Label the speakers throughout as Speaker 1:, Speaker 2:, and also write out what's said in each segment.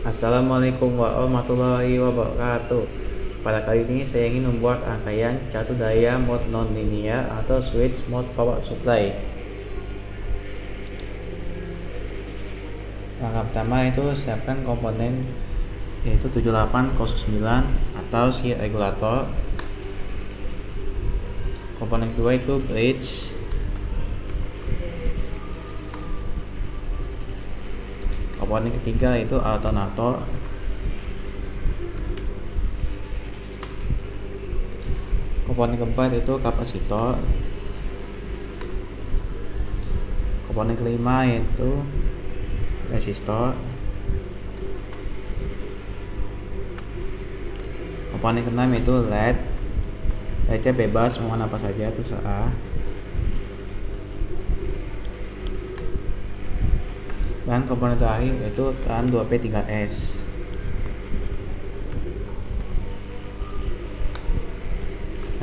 Speaker 1: Assalamualaikum warahmatullahi wabarakatuh. Pada kali ini saya ingin membuat rangkaian catur daya mode non-linear atau switch mode power supply. Langkah pertama itu siapkan komponen yaitu 7809 atau si regulator. Komponen kedua itu bridge. Komponen ketiga itu alternator. Komponen keempat itu kapasitor. Komponen kelima yaitu resistor. Komponen keenam itu LED. LED-nya bebas mau apa saja terserah. Dan komponen terakhir yaitu TAN 2P3S.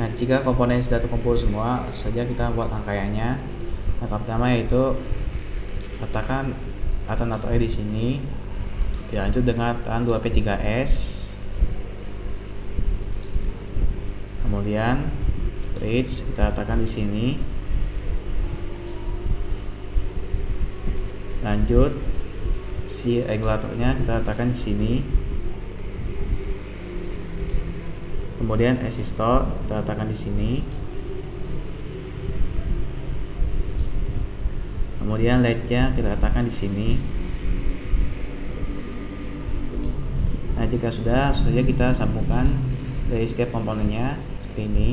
Speaker 1: Nah, jika komponen sudah terkumpul semua, saja kita buat rangkaiannya. Langkah pertama yaitu letakkan alternator di sini, dilanjut dengan TAN 2P3S. Kemudian bridge kita letakkan di sini. Lanjut si regulatornya kita letakkan di sini. Kemudian resistor kita letakkan di sini. Kemudian LED-nya kita letakkan di sini. Nah, jika sudah, saja kita sambungkan dari setiap komponennya seperti ini.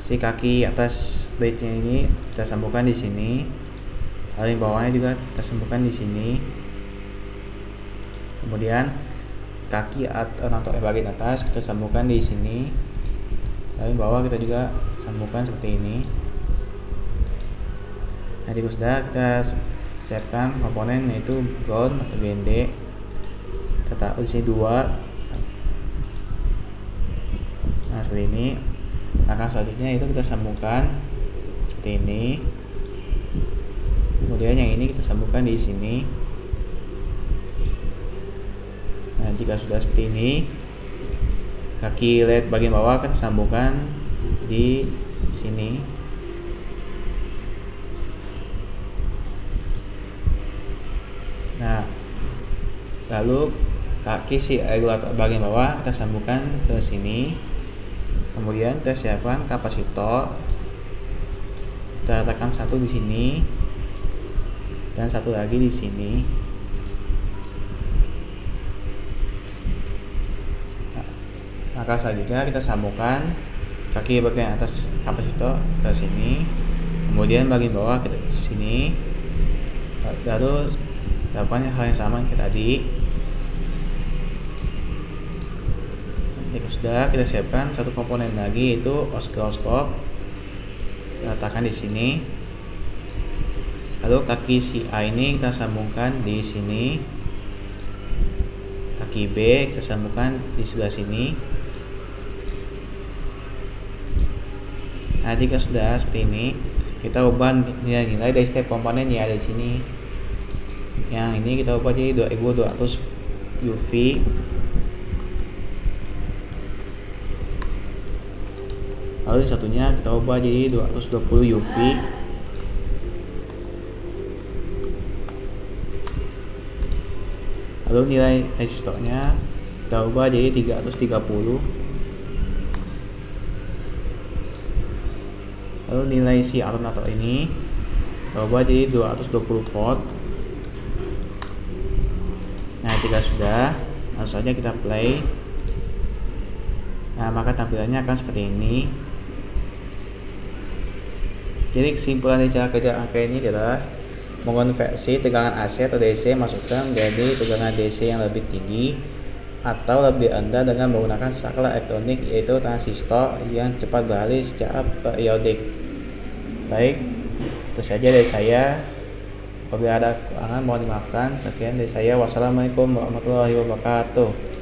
Speaker 1: Si kaki atas bridge-nya ini kita sambungkan di sini. Lalu yang bawahnya juga kita sambungkan di sini. Kemudian kaki alternator bagian atas kita sambungkan di sini. Lalu bawah kita juga sambungkan seperti ini. Nah, jika sudah, kita siapkan komponen yaitu ground atau BND. Kita taruh di sini 2. Nah, seperti ini. Langkah selanjutnya itu kita sambungkan seperti ini. Kemudian yang ini kita sambungkan di sini. Nah, jika sudah seperti ini, kaki LED bagian bawah kita sambungkan di sini. Nah, lalu kaki si regulator bagian bawah kita sambungkan ke sini. Kemudian kita siapkan kapasitor. Kita letakkan satu di sini dan satu lagi di sini. Maka selanjutnya kita sambungkan kaki bagian atas kapasitor ke sini. Kemudian bagian bawah kita ke sini. Lalu lakukan hal yang sama yang tadi. Jika sudah, kita siapkan satu komponen lagi yaitu osiloskop. Kita letakkan di sini. Lalu kaki si A ini kita sambungkan di sini. Kaki B kita sambungkan di sebelah sini. Nah, jika sudah seperti ini, kita ubah nilai-nilai dari setiap komponen yang ada di sini. Yang ini kita ubah jadi 2200 UV. Lalu satunya kita ubah jadi 220 UV. Lalu nilai resistornya kita ubah jadi 330. Lalu nilai si alternator ini kita ubah jadi 220 volt. Nah, jika sudah, langsung saja kita play. Nah, maka tampilannya akan seperti ini. Jadi kesimpulan dari cara kerja angka ini adalah mengonversi tegangan AC atau DC masukkan menjadi tegangan DC yang lebih tinggi atau lebih rendah dengan menggunakan skala elektronik yaitu transistor yang cepat beralih secara periodik. Baik, itu saja dari saya. Apabila ada kekurangan mohon dimaafkan. Sekian dari saya. Wassalamualaikum warahmatullahi wabarakatuh.